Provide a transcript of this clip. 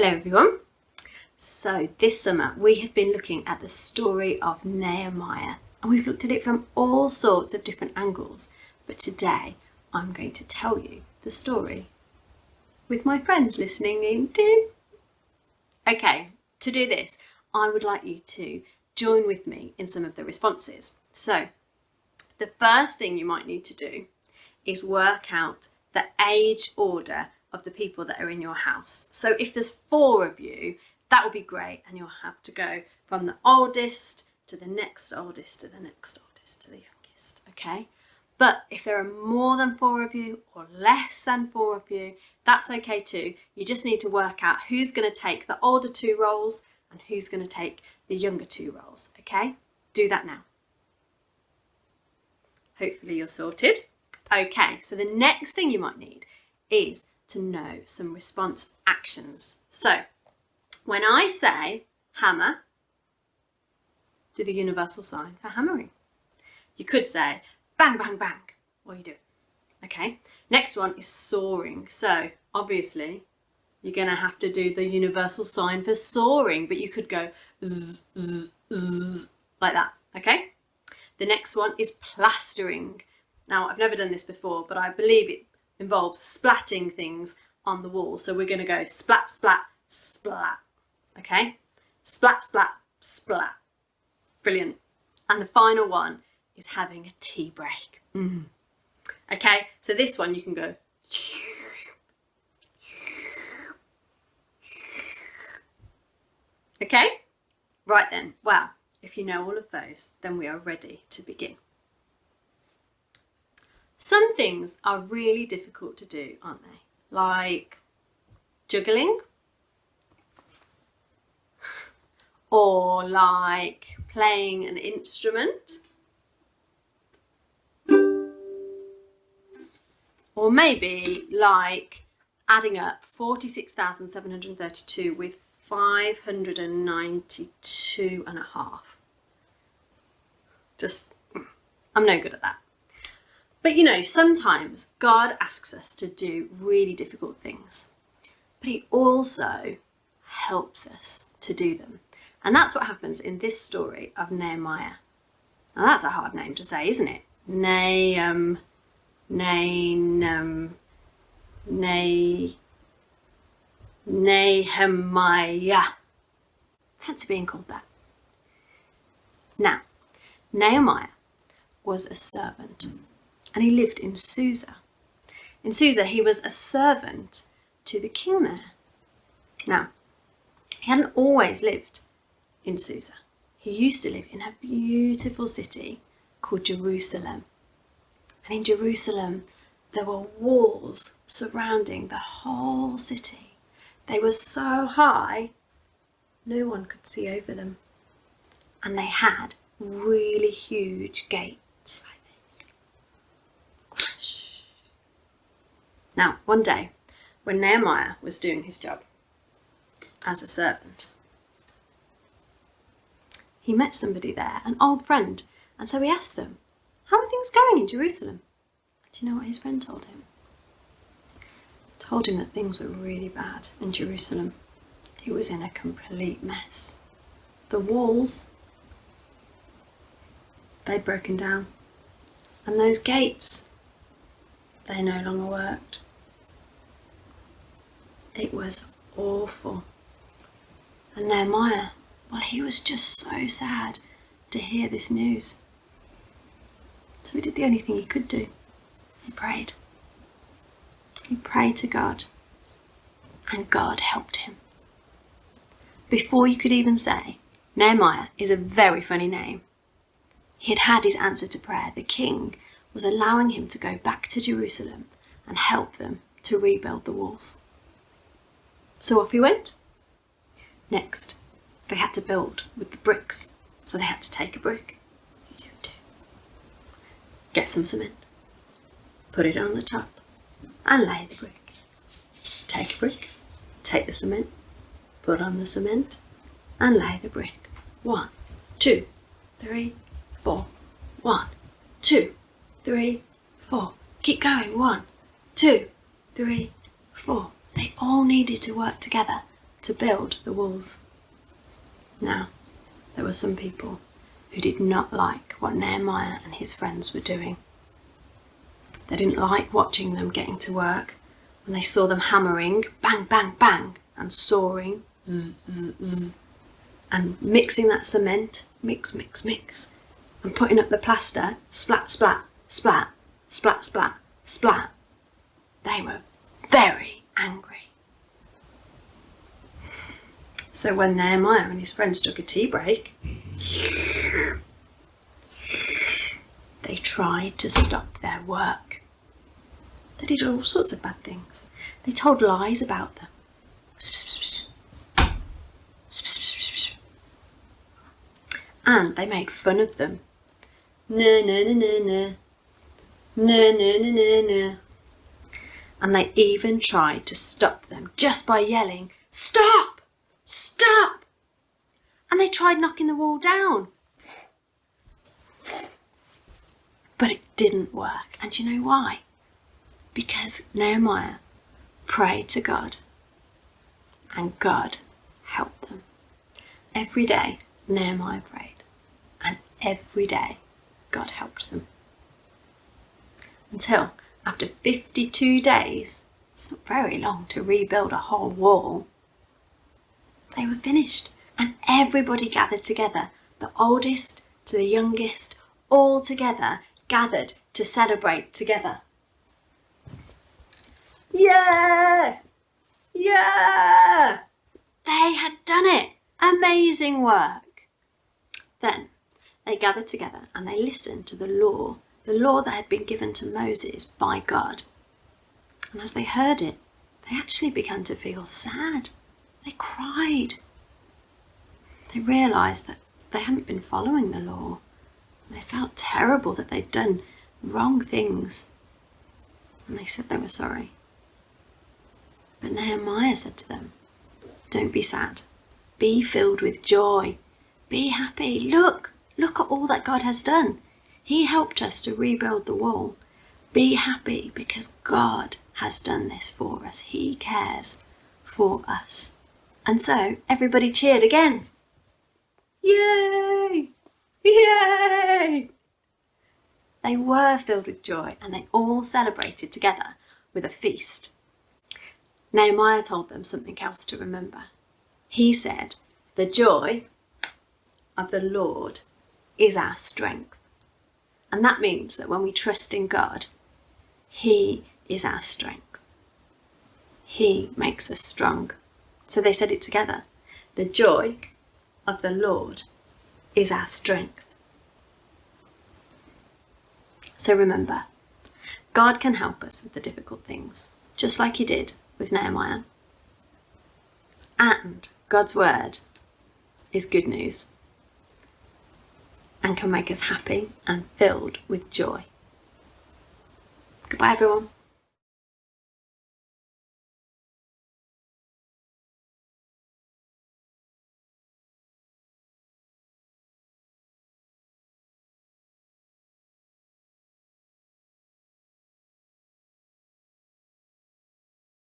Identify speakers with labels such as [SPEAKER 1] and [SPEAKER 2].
[SPEAKER 1] Hello everyone. So this summer we have been looking at the story of Nehemiah, and we've looked at it from all sorts of different angles, but today I'm going to tell you the story with my friends listening in too. Okay, to do this I would like you to join with me in some of the responses. So the first thing you might need to do is work out the age order of the people that are in your house. So if there's 4 of you, that would be great, and you'll have to go from the oldest to the next oldest to the next oldest to the youngest, okay? But if there are more than 4 of you or less than 4 of you, that's okay too. You just need to work out who's going to take the older 2 roles and who's going to take the younger 2 roles, okay? Do that now. Hopefully you're sorted. Okay, so the next thing you might need is to know some response actions. So when I say hammer, do the universal sign for hammering. You could say bang, bang, bang while you do it. Okay, next one is soaring. So obviously you're going to have to do the universal sign for soaring, but you could go zzz, zzz, zzz, like that. Okay, the next one is plastering. Now I've never done this before, but I believe it involves splatting things on the wall. So we're going to go splat, splat, splat. Okay, splat, splat, splat. Brilliant. And the final one is having a tea break. Okay, so this one you can go okay, right then. Well, if you know all of those, then we are ready to begin. Some things are really difficult to do, aren't they? Like juggling, or like playing an instrument, or maybe like adding up 46,732 with 592 and a half. I'm no good at that. But you know, sometimes God asks us to do really difficult things, but he also helps us to do them. And that's what happens in this story of Nehemiah. Now that's a hard name to say, isn't it? Nehemiah. Fancy being called that. Now, Nehemiah was a servant, and he lived in Susa. In Susa, he was a servant to the king there. Now, he hadn't always lived in Susa. He used to live in a beautiful city called Jerusalem. And in Jerusalem, there were walls surrounding the whole city. They were so high, no one could see over them. And they had really huge gates like this. Now, one day, when Nehemiah was doing his job as a servant, he met somebody there, an old friend, and so he asked them, how are things going in Jerusalem? And do you know what his friend told him? He told him that things were really bad in Jerusalem. It was in a complete mess. The walls, they'd broken down, and those gates, they no longer worked. It was awful. And Nehemiah, well, he was just so sad to hear this news. So he did the only thing he could do. He prayed. He prayed to God, and God helped him. Before you could even say, Nehemiah is a very funny name, he had had his answer to prayer. The king was allowing him to go back to Jerusalem and help them to rebuild the walls. So off he went. Next, they had to build with the bricks, so they had to take a brick. You do it too. Get some cement, put it on the top, and lay the brick. Take a brick, take the cement, put on the cement, and lay the brick. 1, 2, 3, 4. 1, 2, 3, 4. Keep going. 1, 2, 3, 4. They all needed to work together to build the walls. Now, there were some people who did not like what Nehemiah and his friends were doing. They didn't like watching them getting to work when they saw them hammering, bang, bang, bang, and sawing, zzz, zzz, zzz, and mixing that cement, mix, mix, mix, and putting up the plaster, splat, splat, splat, splat, splat, splat. They were very angry. So when Nehemiah and his friends took a tea break, they tried to stop their work. They did all sorts of bad things. They told lies about them. And they made fun of them. No, no, no, no, no. No, no, no, no, no. And they even tried to stop them just by yelling, "Stop! Stop!" And they tried knocking the wall down. But it didn't work. And you know why? Because Nehemiah prayed to God and God helped them. Every day Nehemiah prayed and every day God helped them. Until after 52 days, it's not very long to rebuild a whole wall, they were finished and everybody gathered together, the oldest to the youngest, all together gathered to celebrate together. Yeah! Yeah! They had done it! Amazing work! Then they gathered together and they listened to the law that had been given to Moses by God. And as they heard it, they actually began to feel sad. They cried. They realised that they hadn't been following the law. They felt terrible that they'd done wrong things. And they said they were sorry. But Nehemiah said to them, "Don't be sad. Be filled with joy. Be happy. Look at all that God has done. He helped us to rebuild the wall. Be happy because God has done this for us. He cares for us." And so everybody cheered again. Yay! Yay! They were filled with joy and they all celebrated together with a feast. Nehemiah told them something else to remember. He said, "The joy of the Lord is our strength." And that means that when we trust in God, He is our strength. He makes us strong. So they said it together. The joy of the Lord is our strength. So remember, God can help us with the difficult things, just like He did with Nehemiah. And God's word is good news and can make us happy and filled with joy. Goodbye, everyone.